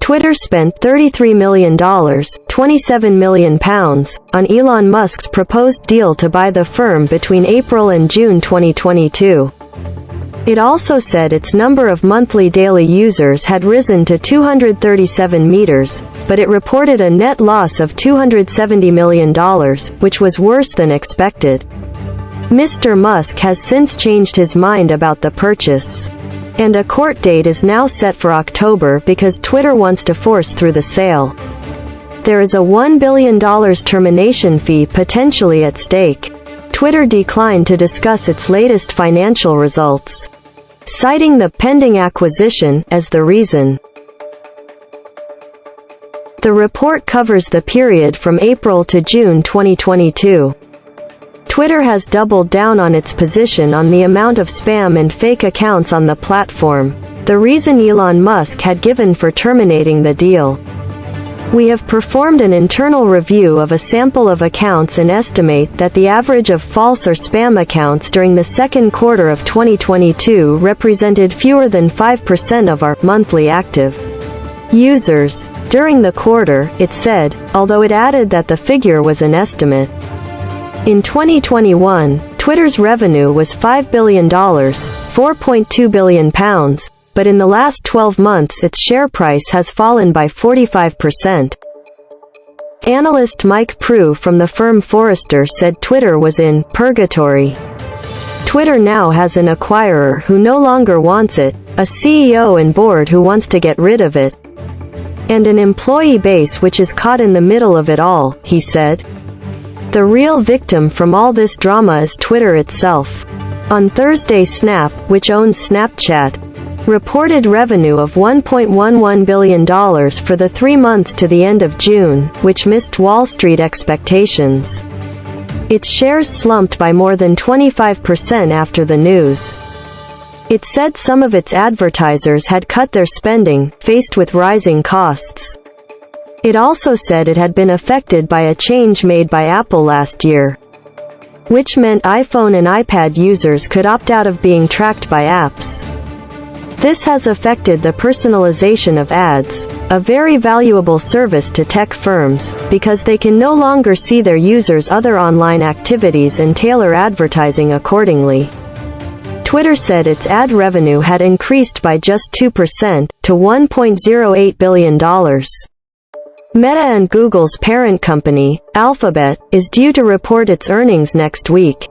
Twitter spent $33 million, £27 million, on Elon Musk's proposed deal to buy the firm between April and June 2022. It also said its number of monthly daily users had risen to 237 meters, but it reported a net loss of $270 million, which was worse than expected. Mr. Musk has since changed his mind about the purchase, and a court date is now set for October because Twitter wants to force through the sale. There is a $1 billion termination fee potentially at stake. Twitter declined to discuss its latest financial results, citing the pending acquisition as the reason. The report covers the period from April to June 2022. Twitter has doubled down on its position on the amount of spam and fake accounts on the platform, the reason Elon Musk had given for terminating the deal. We have performed an internal review of a sample of accounts and estimate that the average of false or spam accounts during the second quarter of 2022 represented fewer than 5% of our monthly active users during the quarter, it said, although it added that the figure was an estimate. In 2021, Twitter's revenue was $5 billion, £4.2 billion, but in the last 12 months its share price has fallen by 45%. Analyst Mike Prue from the firm Forrester said Twitter was in purgatory. Twitter now has an acquirer who no longer wants it, a CEO and board who wants to get rid of it, and an employee base which is caught in the middle of it all, he said. The real victim from all this drama is Twitter itself. On Thursday, Snap, which owns Snapchat, reported revenue of $1.11 billion for the 3 months to the end of June, which missed Wall Street expectations. Its shares slumped by more than 25% after the news. It said some of its advertisers had cut their spending, faced with rising costs. It also said it had been affected by a change made by Apple last year, which meant iPhone and iPad users could opt out of being tracked by apps. This has affected the personalization of ads, a very valuable service to tech firms, because they can no longer see their users' other online activities and tailor advertising accordingly. Twitter said its ad revenue had increased by just 2%, to $1.08 billion. Meta and Google's parent company, Alphabet, is due to report its earnings next week.